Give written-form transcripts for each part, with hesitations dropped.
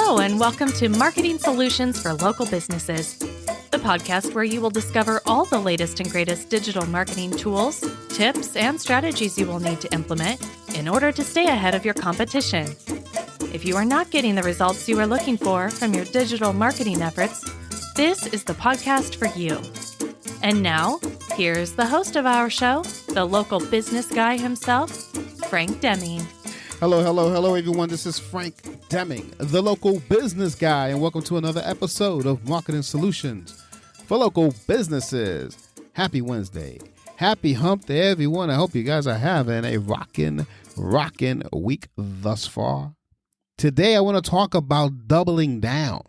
Hello, and welcome to Marketing Solutions for Local Businesses, the podcast where you will discover all the latest and greatest digital marketing tools, tips, and strategies you will need to implement in order to stay ahead of your competition. If you are not getting the results you are looking for from your digital marketing efforts, this is the podcast for you. And now, here's the host of our show, the local business guy himself, Frank Deming. Hello, everyone. This is Frank Deming, the local business guy, and welcome to another episode of Marketing Solutions for Local Businesses. Happy Wednesday. Happy hump day, everyone. I hope you guys are having a rockin' week thus far. Today, I want to talk about doubling down.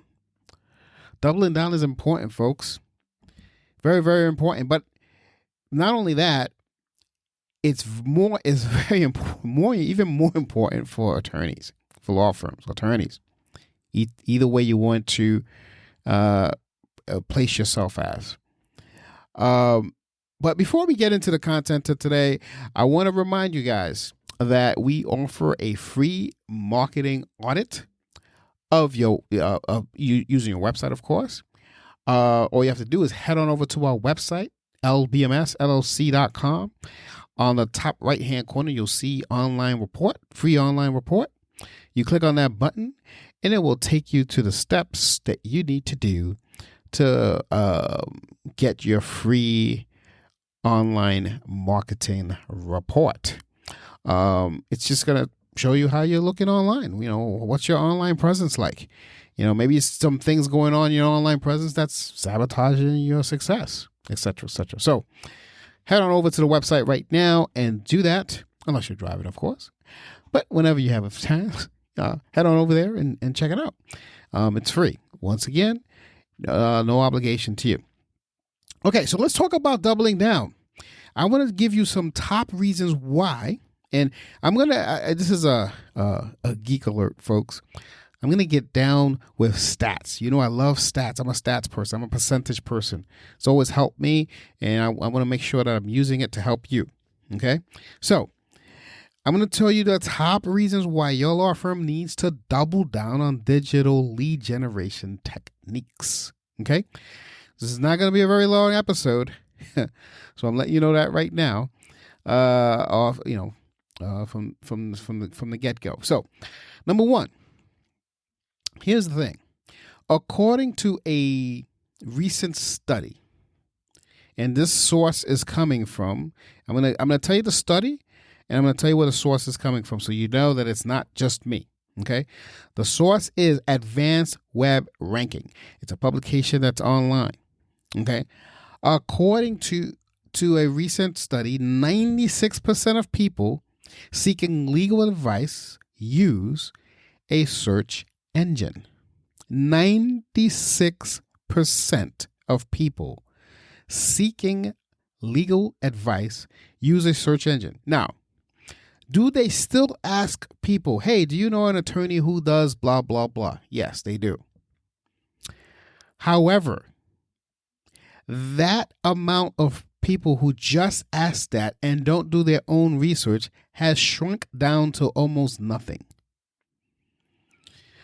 Doubling down is important, folks. Very, very important. But not only that, it's very important, even more important for attorneys, for law firms, attorneys. Either way you want to place yourself as. But before we get into the content of today, I want to remind you guys that we offer a free marketing audit of your using your website, of course. All you have to do is head on over to our website, lbmsllc.com. On the top right-hand corner, you'll see free online report. You click on that button, and it will take you to the steps that you need to do to get your free online marketing report. It's just going to show you how you're looking online. You know, what's your online presence like? You know, maybe some things going on in your online presence that's sabotaging your success, et cetera, et cetera. So head on over to the website right now and do that, unless you're driving, of course. But whenever you have a chance, head on over there and check it out. It's free. Once again, no obligation to you. Okay, so let's talk about doubling down. I want to give you some top reasons why, and I'm going to, this is a geek alert, folks. I'm going to get down with stats. You know, I love stats. I'm a stats person. I'm a percentage person. It's always helped me, and I want to make sure that I'm using it to help you. Okay? So, I'm going to tell you the top reasons why your law firm needs to double down on digital lead generation techniques. Okay? This is not going to be a very long episode, so I'm letting you know that right now, from the get-go. So, number one. Here's the thing. According to a recent study, and this source is coming from, I'm gonna tell you the study, and I'm gonna tell you where the source is coming from, so you know that it's not just me. Okay, the source is Advanced Web Ranking. It's a publication that's online. Okay, according to a recent study, 96% of people seeking legal advice use a search engine. 96% of people seeking legal advice use a search engine. Now, do they still ask people, hey, do you know an attorney who does blah, blah, blah? Yes, they do. However, that amount of people who just ask that and don't do their own research has shrunk down to almost nothing.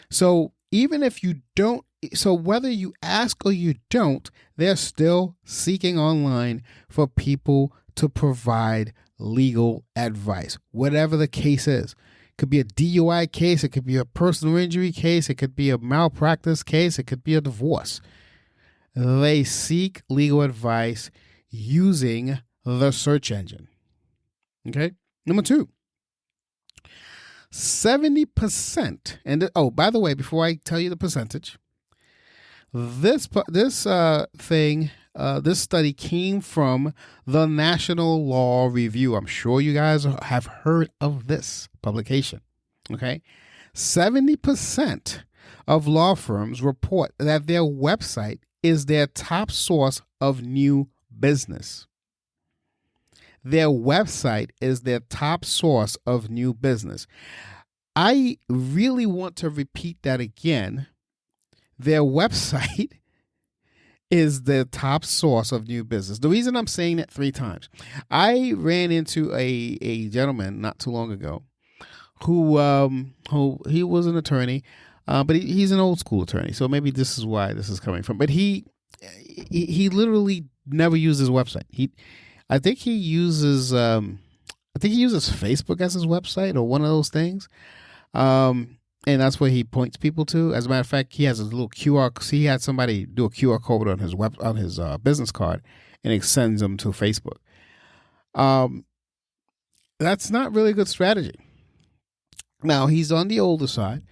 So even if you don't, so whether you ask or you don't, they're still seeking online for people to provide legal advice, whatever the case is. It could be a DUI case. It could be a personal injury case. It could be a malpractice case. It could be a divorce. They seek legal advice using the search engine. Okay. Number two. 70%, and by the way, before I tell you the percentage, this study came from the National Law Review. I'm sure you guys have heard of this publication. Okay, 70% of law firms report that their website is their top source of new business. Their website is their top source of new business. I really want to repeat that again. Their website is the top source of new business. The reason I'm saying that 3 times, I ran into a gentleman not too long ago who he was an attorney. But he's an old school attorney, so maybe this is why this is coming from. But he literally never used his website. I think he uses Facebook as his website or one of those things. And that's what he points people to. As a matter of fact, he has a little QR. He had somebody do a QR code on his business card, and it sends them to Facebook. That's not really a good strategy. Now, he's on the older side,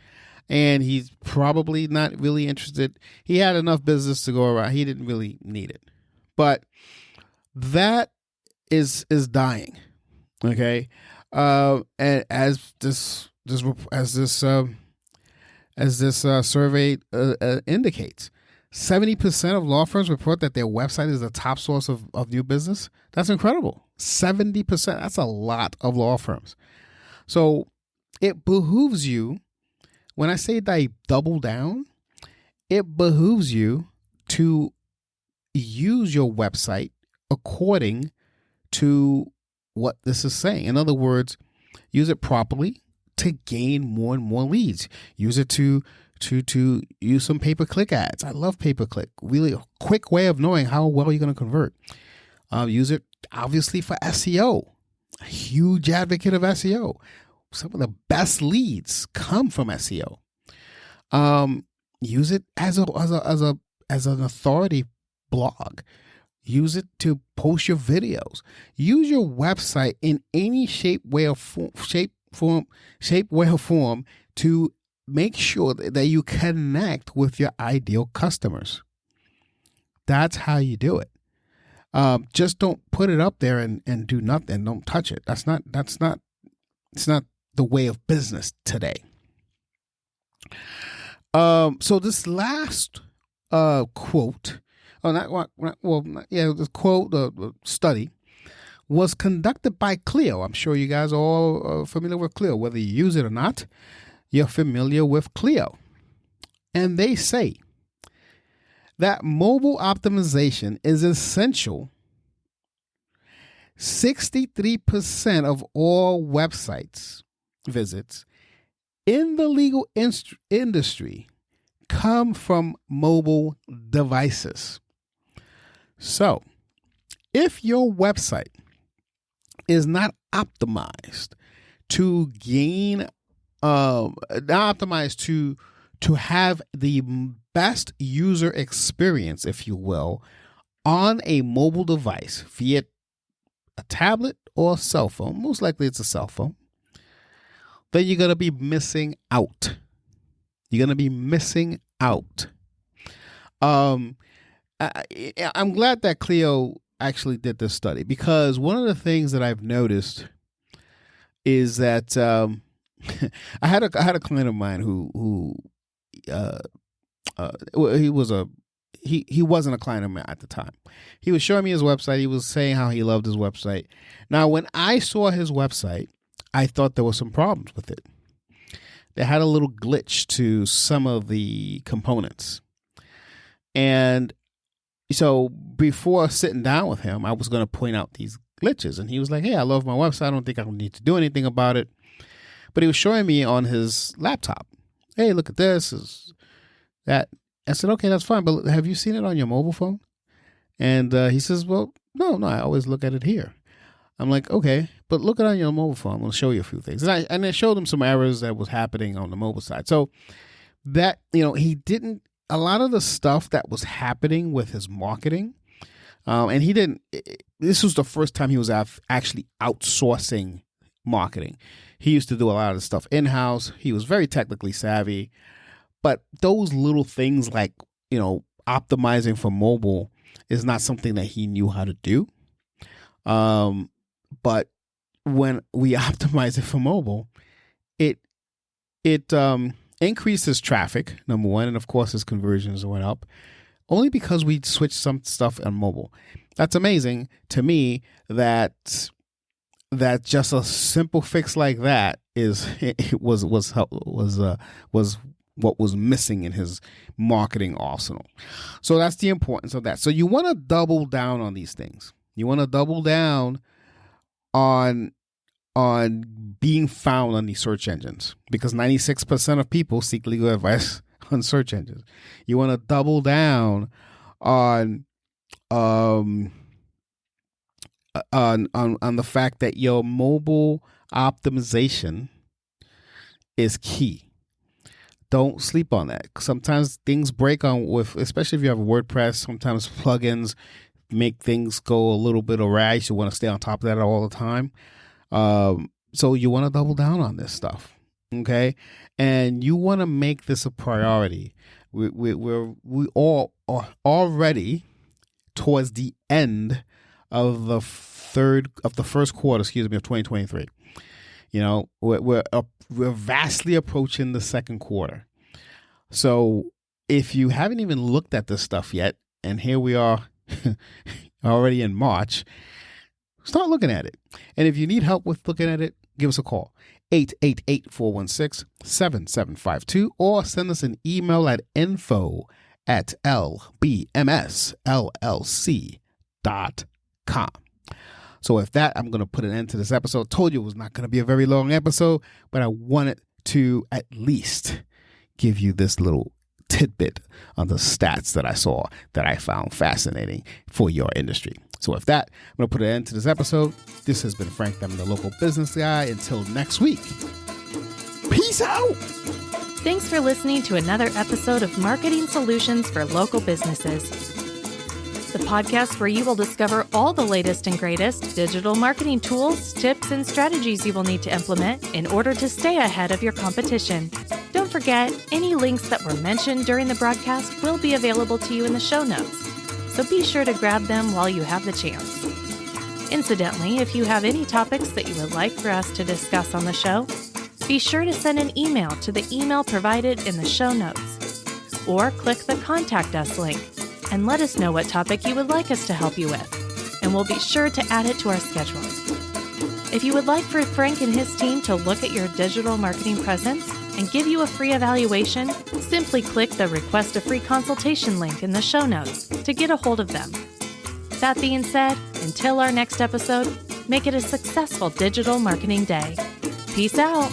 and he's probably not really interested. He had enough business to go around. He didn't really need it, but that is dying. Okay, and as this survey indicates, 70% of law firms report that their website is the top source of new business. That's incredible. 70%. That's a lot of law firms. So it behooves you, when I say that double down, it behooves you to use your website according to what this is saying. In other words, use it properly to gain more and more leads. Use it to use some pay-per-click ads. I love pay-per-click. Really a quick way of knowing how well you're going to convert. Use it obviously for SEO. A huge advocate of SEO. Some of the best leads come from SEO. Use it as an authority blog. Use it to post your videos. Use your website in any shape, way, or form to make sure that you connect with your ideal customers. That's how you do it. Just don't put it up there and do nothing. Don't touch it. It's not the way of business today. So this last quote, the quote, the study was conducted by Clio. I'm sure you guys are all familiar with Clio. Whether you use it or not, you're familiar with Clio. And they say that mobile optimization is essential. 63% of all websites visits in the legal industry come from mobile devices. So, if your website is not optimized to gain, not optimized to have the best user experience, if you will, on a mobile device, be it a tablet or a cell phone, most likely it's a cell phone, then you're going to be missing out. You're going to be missing out. I'm glad that Clio actually did this study, because one of the things that I've noticed is that I had a client of mine who he wasn't a client of mine at the time. He was showing me his website. He was saying how he loved his website. Now, when I saw his website, I thought there were some problems with it. They had a little glitch to some of the components. And so before sitting down with him, I was going to point out these glitches. And he was like, hey, I love my website. I don't think I need to do anything about it. But he was showing me on his laptop. Hey, look at this. That. I said, okay, that's fine. But have you seen it on your mobile phone? And he says, well, no, I always look at it here. I'm like, okay, but look at it on your mobile phone. I'm going to show you a few things. And I showed him some errors that was happening on the mobile side. So that, he didn't, a lot of the stuff that was happening with his marketing, and he didn't, this was the first time he was actually outsourcing marketing. He used to do a lot of the stuff in-house. He was very technically savvy. But those little things like, optimizing for mobile is not something that he knew how to do. But when we optimize it for mobile, it increases traffic, number one, and of course his conversions went up, only because we switched some stuff on mobile. That's amazing to me that just a simple fix like that was what was missing in his marketing arsenal. So that's the importance of that. So you want to double down on these things. You want to double down on on being found on these search engines, because 96% of people seek legal advice on search engines. You want to double down on the fact that your mobile optimization is key. Don't sleep on that. Sometimes things break especially if you have WordPress. Sometimes plugins make things go a little bit awry. So you want to stay on top of that all the time. So you want to double down on this stuff, okay? And you want to make this a priority. We all are already towards the end of the first quarter, of 2023. You know, we're vastly approaching the second quarter. So if you haven't even looked at this stuff yet, and here we are already in March, start looking at it. And if you need help with looking at it, give us a call, 888-416-7752, or send us an email at info@lbmsllc.com. So with that, I'm going to put an end to this episode. Told you it was not going to be a very long episode, but I wanted to at least give you this little tidbit on the stats that I saw that I found fascinating for your industry. So with that, I'm going to put an end to this episode. This has been Frank, I'm the local business guy. Until next week, peace out. Thanks for listening to another episode of Marketing Solutions for Local Businesses, the podcast where you will discover all the latest and greatest digital marketing tools, tips, and strategies you will need to implement in order to stay ahead of your competition. Don't forget, any links that were mentioned during the broadcast will be available to you in the show notes, so be sure to grab them while you have the chance. Incidentally, if you have any topics that you would like for us to discuss on the show, be sure to send an email to the email provided in the show notes, or click the Contact Us link and let us know what topic you would like us to help you with, and we'll be sure to add it to our schedule. If you would like for Frank and his team to look at your digital marketing presence and give you a free evaluation, simply click the Request a Free Consultation link in the show notes to get a hold of them. That being said, until our next episode, make it a successful digital marketing day. Peace out.